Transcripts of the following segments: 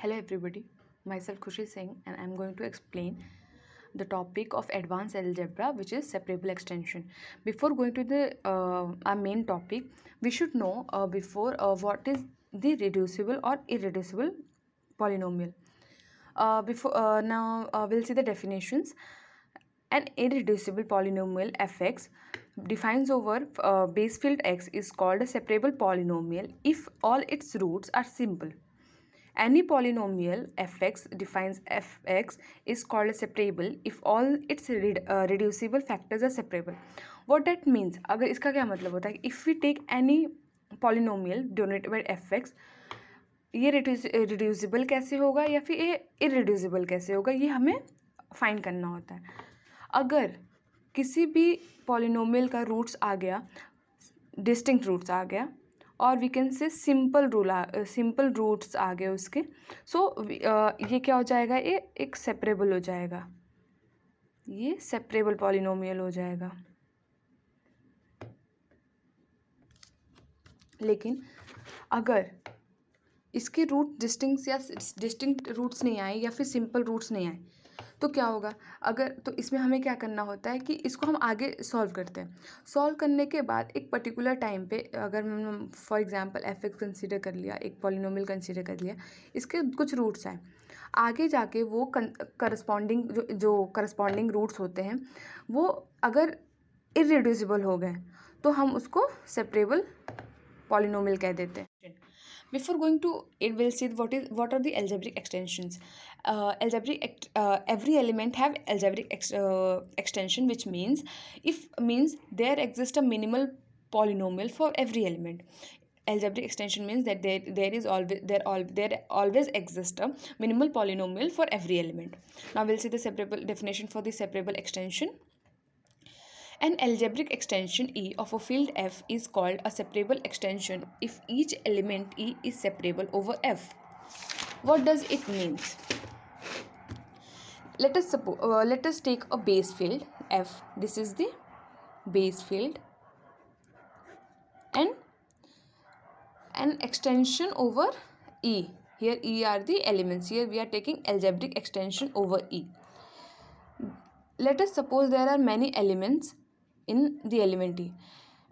Hello everybody, myself Khushi Singh and I am going to explain the topic of advanced algebra, which is separable extension. Before going to the our main topic, we should know before what is the reducible or irreducible polynomial. Now we'll see the definitions. An irreducible polynomial fx defines over base field x is called a separable polynomial if all its roots are simple. Any polynomial fx defines fx is called a separable if all its reducible factors are separable. What that means, अगर इसका क्या मतलब होता है, if we take any polynomial denoted by fx, ये reducible कैसे होगा या फिर ये इरेड्यूसिबल कैसे होगा, ये हमें फाइंड करना होता है. अगर किसी भी पॉलिनोमियल का रूट्स आ गया, डिस्टिंक्ट रूट्स आ गया, और we can say simple roots आ गए उसके, सो ये क्या हो जाएगा, ये एक सेपरेबल हो जाएगा, ये सेपरेबल पॉलिनोमियल हो जाएगा. लेकिन अगर इसके रूट डिस्टिंक्ट रूट्स नहीं आए या फिर सिंपल रूट्स नहीं आए तो क्या होगा. अगर तो इसमें हमें क्या करना होता है कि इसको हम आगे सॉल्व करते हैं. सॉल्व करने के बाद एक पर्टिकुलर टाइम पे अगर हम for example F x consider कर लिया, एक पॉलिनोमियल कंसिडर कर लिया, इसके कुछ रूट्स हैं, आगे जाके वो करस्पॉन्डिंग जो करस्पॉन्डिंग रूट्स होते हैं वो अगर इरेड्यूसिबल हो गए तो हम उसको सेपरेबल पॉलिनोमियल कह देते हैं. Before going to it, we'll see what are the algebraic extensions. Every element have algebraic extension, which means there exists a minimal polynomial for every element. Algebraic extension means that there always exists a minimal polynomial for every element. Now we'll see the separable definition for the separable extension. An algebraic extension E of a field F is called a separable extension if each element E is separable over F. What does it mean? Let us take a base field F. This is the base field and an extension over E. Here E are the elements. Here we are taking algebraic extension over E. Let us suppose there are many elements in the element E,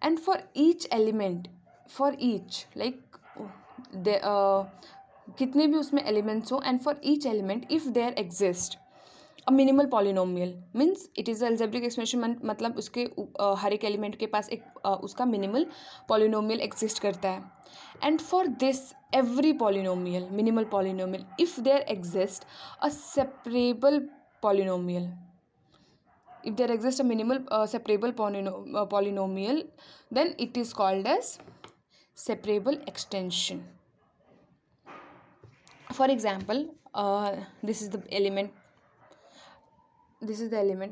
and for each element, कितने भी उसमें elements हो, and for each element if there exists a minimal polynomial, means it is algebraic extension, मतलब उसके हर एक element के पास एक उसका minimal polynomial exist करता है. And for this every polynomial, minimal polynomial, if there exists a separable polynomial, if there exists a minimal separable polynomial, then it is called as separable extension. For example, this is the element.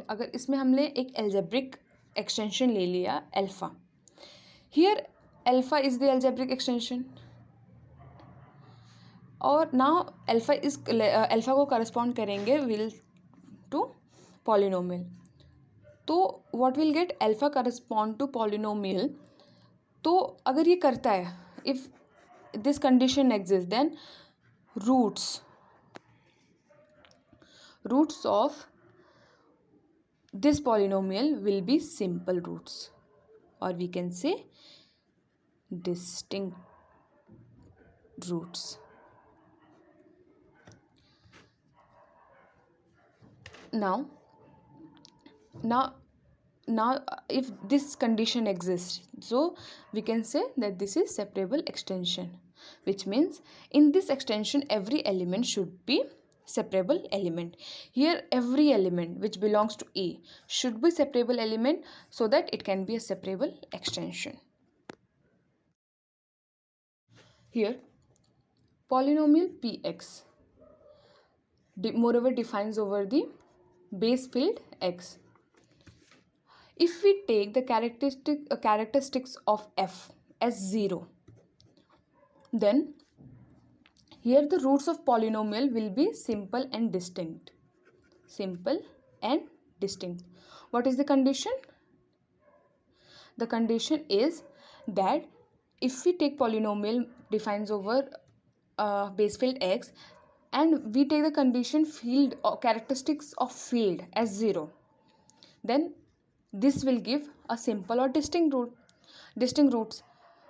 अगर इसमें हमने एक algebraic extension ले लिया alpha. Here alpha is the algebraic extension. और now alpha को correspond करेंगे will to polynomial. तो what will get alpha correspond to polynomial. तो अगर ये करता है, if this condition exists, then roots of this polynomial will be simple roots, or we can say distinct roots. Now if this condition exists, so we can say that this is separable extension, which means in this extension every element should be separable element. Here every element which belongs to A should be separable element so that it can be a separable extension. Here polynomial Px moreover defines over the base field x. If we take the characteristics of f as 0, then here the roots of polynomial will be simple and distinct. What is the condition? The condition is that if we take polynomial defines over base field x, and we take the condition field or characteristics of field as 0, then this will give a simple or distinct roots.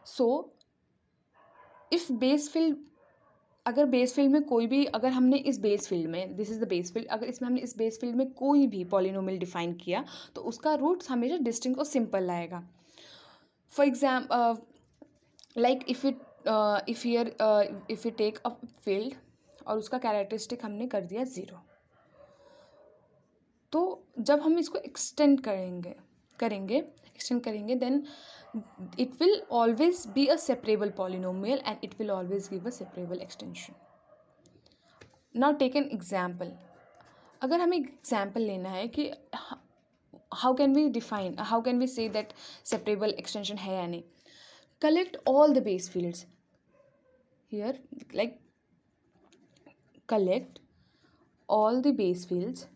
So if base field, अगर base field में कोई भी, अगर हमने इस base field में, this is the base field, अगर इसमें हमने इस बेस फील्ड में कोई भी पॉलिनोमियल डिफाइन किया तो उसका रूट्स हमेशा डिस्टिंक्ट और सिंपल लाएगा. For example like if you take a field और उसका कैरेक्टरिस्टिक हमने कर दिया 0, तो जब हम इसको एक्सटेंड करेंगे then it will always be a separable polynomial and it will always give a separable extension. Now take an example. अगर हमें एग्जाम्पल लेना है कि how can we say that separable extension है या नहीं. Collect all the base fields here, like collect all the base fields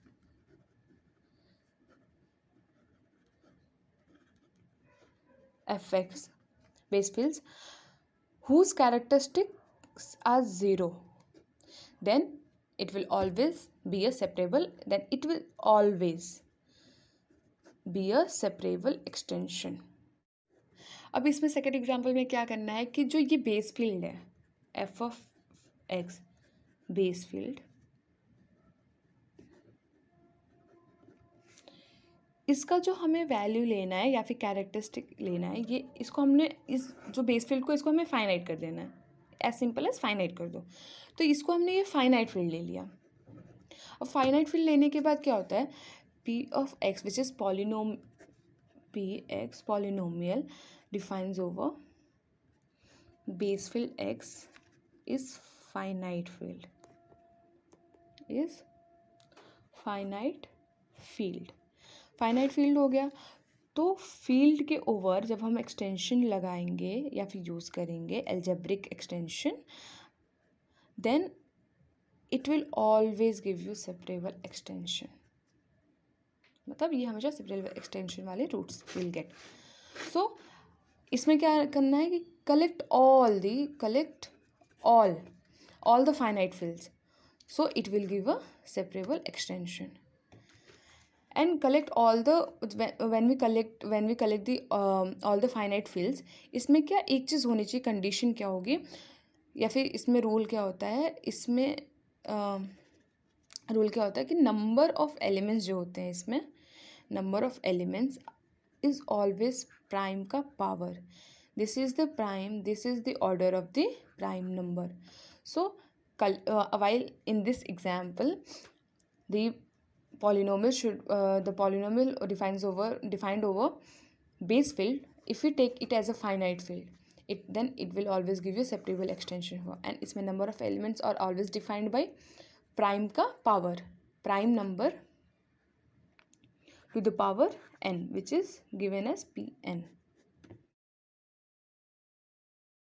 fx, base fields whose characteristics are 0, then it will always be a separable, then it will always be a separable extension. अब इसमें second example में क्या करना है कि जो ये base field है F of x base field, इसका जो हमें वैल्यू लेना है या फिर कैरेक्टरिस्टिक लेना है, ये इसको हमने इस जो बेस फील्ड को इसको हमें फाइनाइट कर देना है, एज सिंपल एज फाइनाइट कर दो. तो इसको हमने ये फाइनाइट फील्ड ले लिया. और फाइनाइट फील्ड लेने के बाद क्या होता है, P of x which is P x polynomial defines over base field x is finite field, finite field हो गया. तो फील्ड के ओवर जब हम एक्सटेंशन लगाएंगे या फिर यूज़ करेंगे algebraic extension, then it will always give you separable extension. मतलब ये हमेशा सेपरेबल एक्सटेंशन वाले रूट्स विल गेट. सो इसमें क्या करना है कि collect all the finite fields, so it will give a separable extension. And collect all the when we collect the all the finite fields, इसमें क्या एक चीज़ होनी चाहिए, कंडीशन क्या होगी या फिर इसमें रूल क्या होता है, इसमें रूल क्या होता है कि नंबर ऑफ एलिमेंट्स जो होते हैं इसमें, number of elements is always prime का power. This is the prime, this is the order of the prime number. So while in this example the polynomial defined over base field, if we take it as a finite field, then it will always give you separable extension. And इसमें number of elements are always defined by prime का power, prime number to the power n, which is given as Pn.